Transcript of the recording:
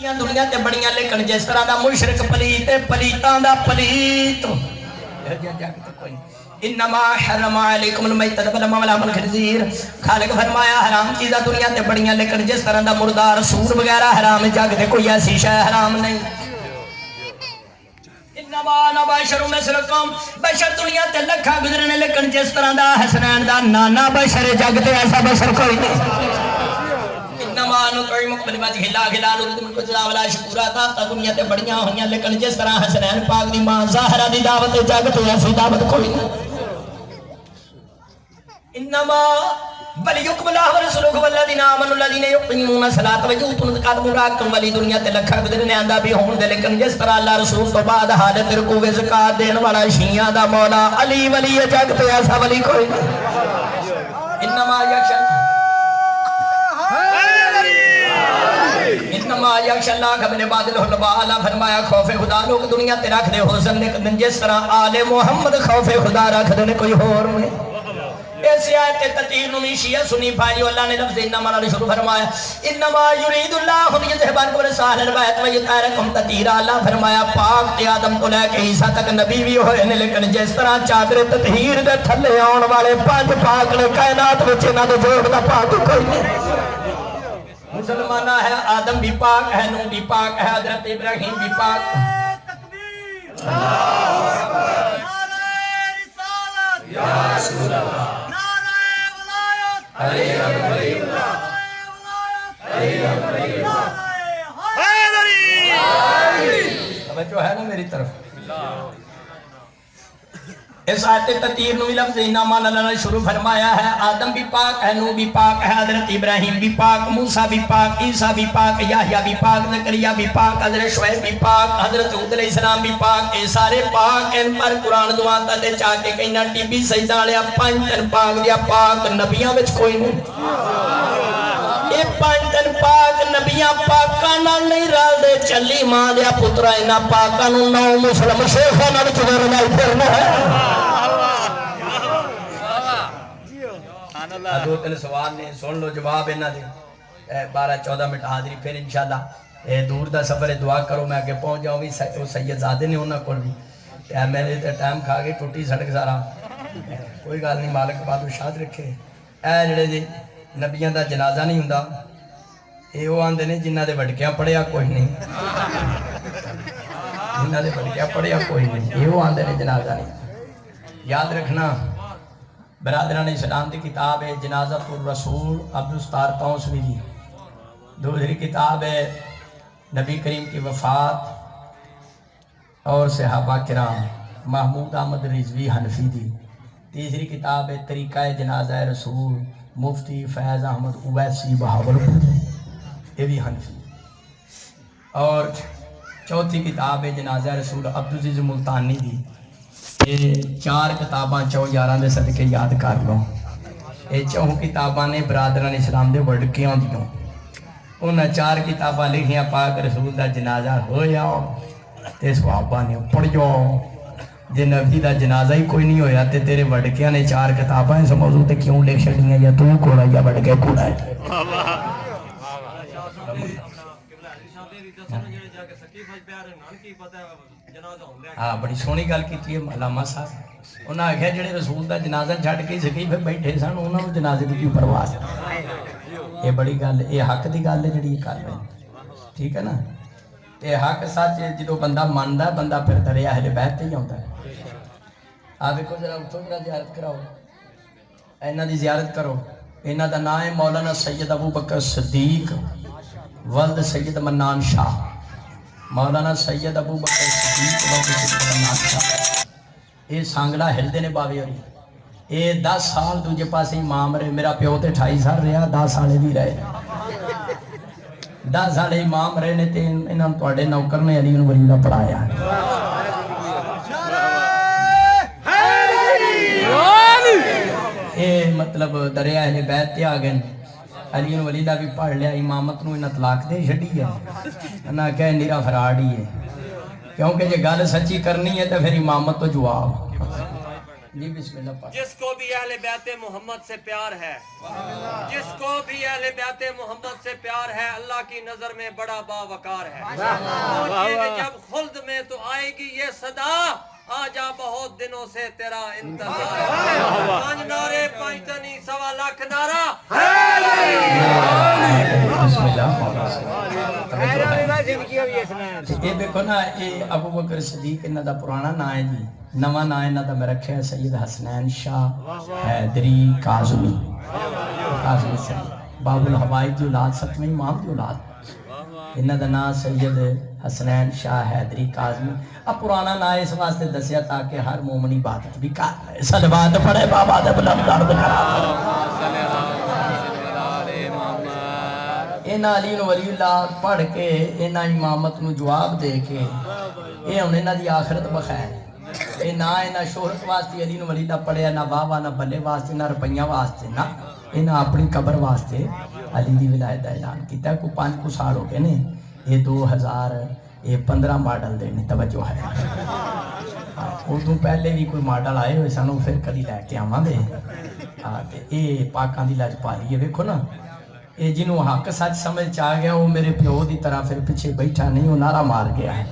دنیا تے بڑیاں لیکن جس طرح دا مشرک پلیت پلیتاں دا پلیت انما حرم علیکم المیتۃ والدم ولحم الخنزیر خالق فرمایا حرام چیزاں دنیا تے بڑیاں لیکن جس طرح دا مردار سور وغیرہ حرام جگ تے کوئی ایسی شے حرام نہیں انما انا بشر مثلکم بشر دنیا تے لکھاں گزرنے لیکن جس طرح دا حسنین دا نانا بشر جگ تے ایسا بشر کوئی نہیں انما نطعمکم لوجہ اللہ لا نريد منکم جزاء ولا شکورا تا دنیا تے بڑیاں ہویاں لیکن جس طرح حسنین پاک دی ماں زہرا دی دعوت جگ تے ایسی دعوت کوئی نہیں انما ولیکم اللہ ورسولہ والذین آمنوا الذین یقیمون الصلاۃ ویؤتون الزکاۃ مراکم ولی دنیا تے لکھا گزرنے آندا بھی ہون دے لیکن جس طرح اللہ رسول تو بعد حالت رکوع و زکات دین والا شیعہ دا مولا علی ولی جگ تے ایسا ولی کوئی نہیں انما یخشى اللہ من عباد العلماء اللہ فرمایا خوف خدا لوگ دنیا تے رکھ دے حسن لیکن جس طرح آل محمد خوف خدا رکھ دے کوئی اور میں ایسی آیت تطہیر نمی شیعہ سنی بھائیو اللہ نے لفظ انما نے شروع فرمایا انما یرید اللہ لیذھب عنکم الرجس البیت ویطہرکم تطہیرا اللہ فرمایا پاک تے آدم تو لے کے عیسیٰ تک نبی بھی ہوئے نے لیکن جس طرح چادر تطہیر دے تھلے آن والے پانچ پاک نے کائنات وچ انہاں دے جوڑ دا پاک کوئی نہیں مسلمانہ ہے آدم بھی پاک ہے نوح بھی پاک ہے حضرت ابراہیم بھی پاک نعرہ رسالت یا رسول اللہ نعرہ ولایت علی ولی اللہ علی ولی اللہ حیدری توجہ ہے نا میری طرف اس آیت تطہیر نوی لفظ انما اللہ نے شروع فرمایا ہے آدم بھی پاک ہے نوح بھی پاک ہے حضرت ابراہیم بھی پاک موسیٰ بھی پاک عیسیٰ بھی پاک یحییٰ بھی پاک زکریا بھی پاک حضرت شعیب بھی پاک حضرت ہود علیہ السلام بھی پاک اے سارے پاک ان پر قرآن دعا تے چاہ کے کہیں نہ ٹی بی سجدہ لیا پانچن پاک دیا پاک نبیاں وچ کوئی نہیں اے پانچن پاک نبیاں پاکاں نال نہیں رل دے چلی ماں دیا پترا انہاں پاکاں نوں نو مسلم شیخاں نال چورنا پھرنا ہے دو تین سوال نے سن لو جواب انہاں دے 12-14 منٹ حاضری پھر انشاءاللہ دور دا سفر دعا کرو میں آگے پہنچ جاؤں گی سید زادے نے انہاں کول بھی میں نے ٹائم کھا کے ٹوٹی سڑک سارا کوئی گل نہیں مالک بادشاہت رکھے اے جڑے جی نبیاں دا جنازہ نہیں ہوندا اے او آندے نے جنہاں دے وڈکیاں پڑھیا کوئی نہیں جنہاں دے وڈکیاں پڑھیا کوئی نہیں اے او آندے نے جنازہ نہیں یاد رکھنا برادران اسلام دی کتاب ہے جنازۃ الرسول عبدالستار توسوی دی دوسری کتاب ہے نبی کریم کی وفات اور صحابہ کرام محمود احمد رضوی حنفی دی تیسری کتاب ہے طریقہ جنازہ رسول مفتی فیض احمد اویسی بہاولپور یہ بھی حنفی اور چوتھی کتاب ہے جنازہ رسول عبدالعزیز ملتانی دی یہ 4 کتاباں 4 دے صدقے یاد کر لو یہ 4 کتاباں نے برادران اسلام دے وڈکیاں دیوں انہاں 4 کتاباں لکھیاں پاک رسول دا جنازہ ہو جاؤ تے صحابہ نے پڑھ جاؤ جے نبی دا جنازہ ہی کوئی نہیں ہویا تے تیرے وڈکیاں نے 4 کتاباں اس موضوع تے کیوں لکھ چھڑیاں یا تو کوڑا یا وڈکے کوڑا ہے ہاں بڑی سونی گل کیتی ہے علامہ صاحب انہاں آکھیا جڑے رسول دا جنازہ چھڈ کے سکیف بیٹھے سن انہاں نوں جنازے دی کیوں پرواہ یہ بڑی گل یہ حق دی گل ہے جڑی کر رہے ٹھیک ہے نا یہ حق سچ جدوں بندہ مندا بندہ پھر درے اہل بیت تے ہی آوندا ہے آ ویکھو ذرا اٹھو ذرا زیارت کراؤ انہاں دی زیارت کرو انہاں دا نام ہے مولانا سید ابو بکر صدیق ولد سید منان شاہ مولانا سید ابو بکر صدیق ولد سید منان شاہ یہ سانگلا ہلدے نے باوی ہوئی یہ 10 سال دوجے پاس امام رہے میرا پیو تے 28 سال رہا 10 سالے بھی رہے 10 سالے امام رہے نے تے انہاں تواڈے نوکر نے علی نوں ولی دا پڑھایا یہ مطلب دریا اہل بیت تے آ گئے علی نوں ولی دا بھی پڑھ لیا امامت نوں انہاں طلاق دے چھڈی ہے انہاں کہے نیرا فراڈ ہی ہے کیونکہ جے گل سچی کرنی ہے تو پھر امامت تو جواب جی بسم اللہ پڑھ. جس کو بھی اہل بیت محمد سے پیار ہے، جس کو بھی اہل بیت محمد سے پیار ہے، اللہ کی نظر میں بڑا باوقار ہے. سوچئے کہ جب خلد میں تو آئے گی یہ صدا، آجا بہت دنوں سے تیرا انتظار ہے. 5 نعرے 5 تنی 1.25 لاکھ نعرہ. بسم اللہ. یہ دیکھو نا، یہ ابو بکر صدیق انہاں دا پرانا نام ہے جی. نواں نام انہاں دا میں رکھیا ہے سید حسنین شاہ حیدری کاظمی. کاظمی سید باب الحوائج دی اولاد، 7ویں امام دی اولاد. انہاں دا نام سید حسنین شاہ حیدری کاظمی. اب پرانا نام اس واسطے دسیا تاکہ ہر مومن عبادت بھی کر لے. صلوات پڑھے بابا دے بلند درد کرا. انہاں علی ولی اللہ پڑھ کے انہاں امامت نو جواب دے کے یہ ہن انہاں دی آخرت بخیر. یہ نہ انہاں شہرت واسطے علی ولی اللہ پڑھیا، نہ واہ نہ بلے واسطے، نہ روپیہ واسطے، نہ انہاں اپنی قبر واسطے علی دی ولایت دا اعلان کیتا. کو 5 سال ہو گئے نے. یہ 2015 ماڈل دے نے. توجہ ہے. اردو پہلے بھی کوئی ماڈل آئے ہوئے سانو پھر کدی لے کے آواں دے. یہ پاکاں دی لاجپالی ہے. ویکھو نا، یہ جنہوں حق سچ سمجھ آ گیا وہ میرے پیو دی طرح پھر پیچھے بیٹھا نہیں، وہ نعرہ مار گیا ہے.